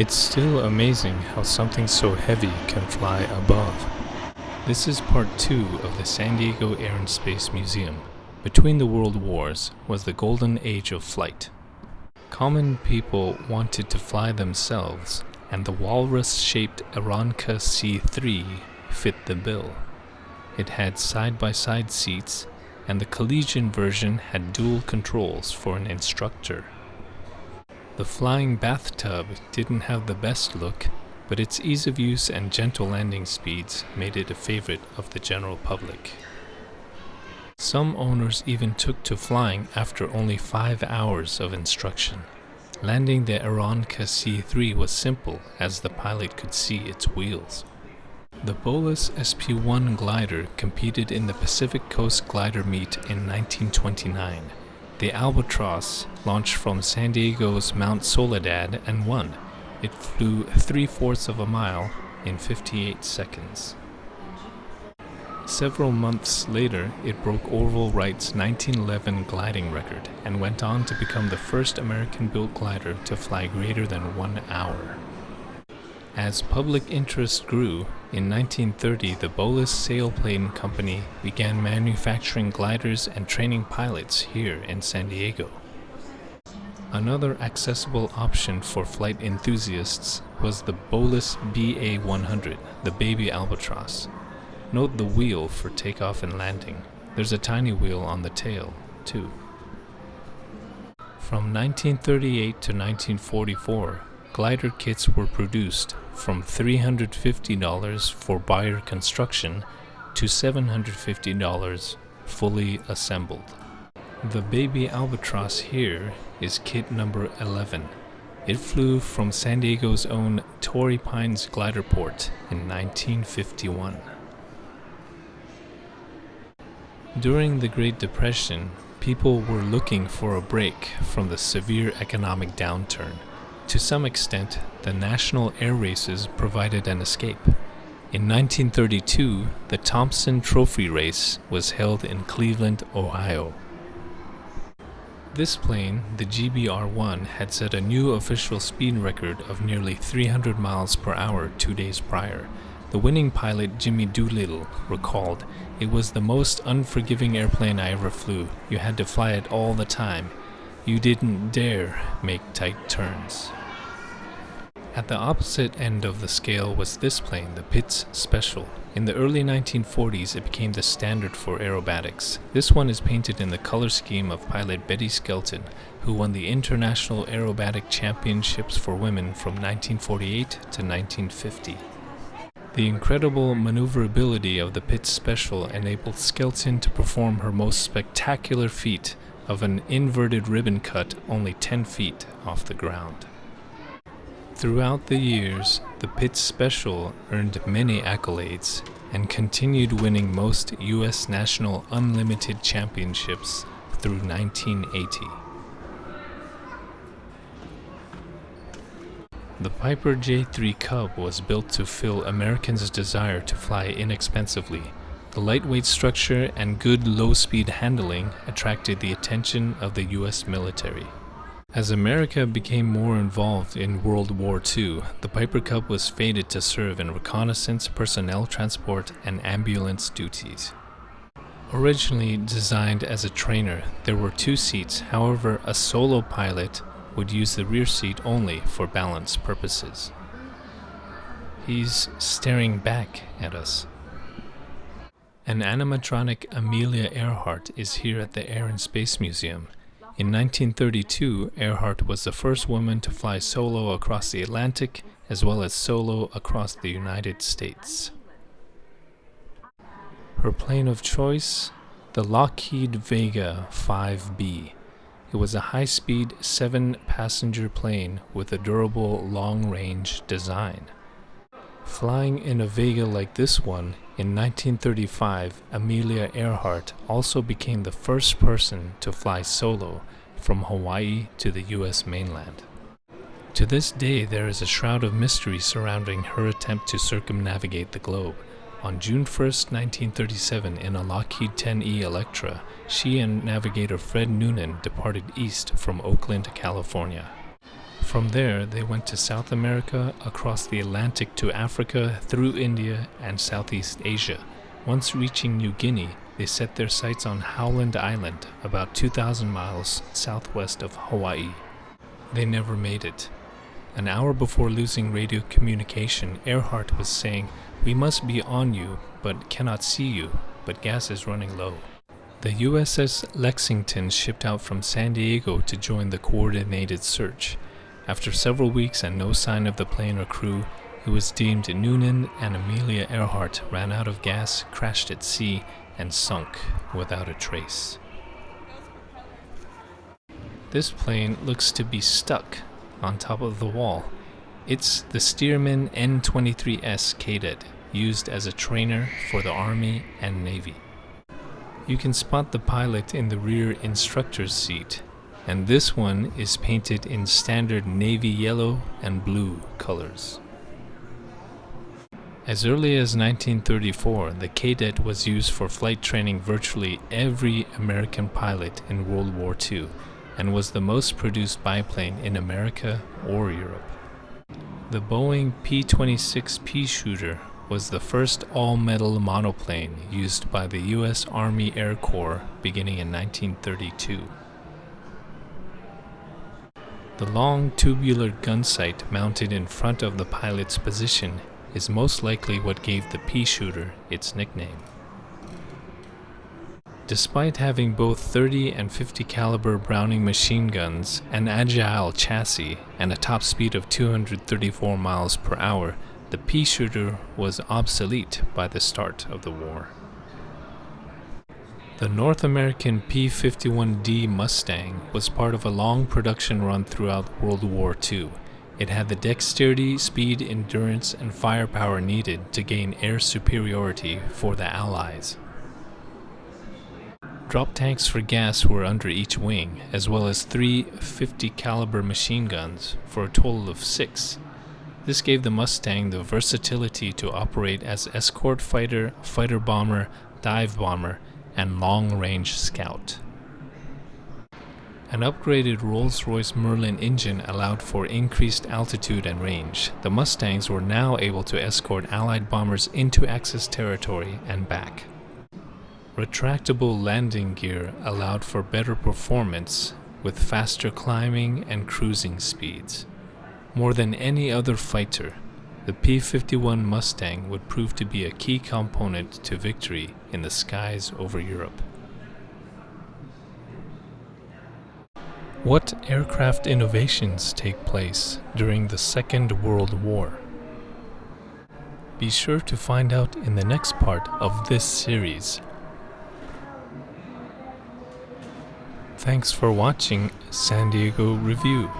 It's still amazing how something so heavy can fly above. This is part 2 of the San Diego Air and Space Museum. Between the world wars was the golden age of flight. Common people wanted to fly themselves, and the walrus-shaped Aeronca C-3 fit the bill. It had side-by-side seats, and the collegiate version had dual controls for an instructor. The flying bathtub didn't have the best look, but its ease of use and gentle landing speeds made it a favorite of the general public. Some owners even took to flying after only 5 hours of instruction. Landing the Aeronca C-3 was simple, as the pilot could see its wheels. The Bolus SP-1 glider competed in the Pacific Coast Glider Meet in 1929. The Albatross launched from San Diego's Mount Soledad and won. It flew 3/4 of a mile in 58 seconds. Several months later, it broke Orville Wright's 1911 gliding record and went on to become the first American-built glider to fly greater than 1 hour. As public interest grew, in 1930 the Bolus Sailplane Company began manufacturing gliders and training pilots here in San Diego. Another accessible option for flight enthusiasts was the Bolus BA-100, the baby albatross. Note the wheel for takeoff and landing. There's a tiny wheel on the tail, too. From 1938 to 1944, glider kits were produced from $350 for buyer construction to $750 fully assembled. The baby albatross here is kit number 11. It flew from San Diego's own Torrey Pines glider port in 1951. During the Great Depression, people were looking for a break from the severe economic downturn. To some extent, the national air races provided an escape. In 1932, the Thompson Trophy Race was held in Cleveland, Ohio. This plane, the GBR-1, had set a new official speed record of nearly 300 miles per hour 2 days prior. The winning pilot, Jimmy Doolittle, recalled, "It was the most unforgiving airplane I ever flew. You had to fly it all the time. You didn't dare make tight turns." At the opposite end of the scale was this plane, the Pitts Special. In the early 1940s, it became the standard for aerobatics. This one is painted in the color scheme of pilot Betty Skelton, who won the International Aerobatic Championships for Women from 1948 to 1950. The incredible maneuverability of the Pitts Special enabled Skelton to perform her most spectacular feat of an inverted ribbon cut only 10 feet off the ground. Throughout the years, the Pitts Special earned many accolades and continued winning most U.S. national unlimited championships through 1980. The Piper J-3 Cub was built to fill Americans' desire to fly inexpensively. The lightweight structure and good low-speed handling attracted the attention of the U.S. military. As America became more involved in World War II, the Piper Cub was fated to serve in reconnaissance, personnel transport, and ambulance duties. Originally designed as a trainer, there were 2 seats. However, a solo pilot would use the rear seat only for balance purposes. He's staring back at us. An animatronic Amelia Earhart is here at the Air and Space Museum. In 1932, Earhart was the first woman to fly solo across the Atlantic, as well as solo across the United States. Her plane of choice? The Lockheed Vega 5B. It was a high-speed 7-passenger plane with a durable long-range design. Flying in a Vega like this one, in 1935, Amelia Earhart also became the first person to fly solo from Hawaii to the U.S. mainland. To this day, there is a shroud of mystery surrounding her attempt to circumnavigate the globe. On June 1, 1937, in a Lockheed 10E Electra, she and navigator Fred Noonan departed east from Oakland, California. From there, they went to South America, across the Atlantic to Africa, through India and Southeast Asia. Once reaching New Guinea, they set their sights on Howland Island, about 2,000 miles southwest of Hawaii. They never made it. An hour before losing radio communication, Earhart was saying, "We must be on you, but cannot see you, but gas is running low." The USS Lexington shipped out from San Diego to join the coordinated search. After several weeks and no sign of the plane or crew, it was deemed Noonan and Amelia Earhart ran out of gas, crashed at sea, and sunk without a trace. This plane looks to be stuck on top of the wall. It's the Stearman N-23S Cadet, used as a trainer for the Army and Navy. You can spot the pilot in the rear instructor's seat, and this one is painted in standard navy yellow and blue colors. As early as 1934, the Cadet was used for flight training virtually every American pilot in World War II, and was the most produced biplane in America or Europe. The Boeing P-26 Peashooter was the first all-metal monoplane used by the U.S. Army Air Corps beginning in 1932. The long tubular gun sight mounted in front of the pilot's position is most likely what gave the Peashooter its nickname. Despite having both 30 and 50 caliber Browning machine guns, an agile chassis, and a top speed of 234 miles per hour, the Peashooter was obsolete by the start of the war. The North American P-51D Mustang was part of a long production run throughout World War II. It had the dexterity, speed, endurance, and firepower needed to gain air superiority for the Allies. Drop tanks for gas were under each wing, as well as 3 50 caliber machine guns, for a total of 6. This gave the Mustang the versatility to operate as escort fighter, fighter bomber, dive bomber, and long-range scout. An upgraded Rolls-Royce Merlin engine allowed for increased altitude and range. The Mustangs were now able to escort Allied bombers into Axis territory and back. Retractable landing gear allowed for better performance with faster climbing and cruising speeds. More than any other fighter, the P-51 Mustang would prove to be a key component to victory in the skies over Europe. What aircraft innovations take place during the Second World War? Be sure to find out in the next part of this series. Thanks for watching San Diego Review.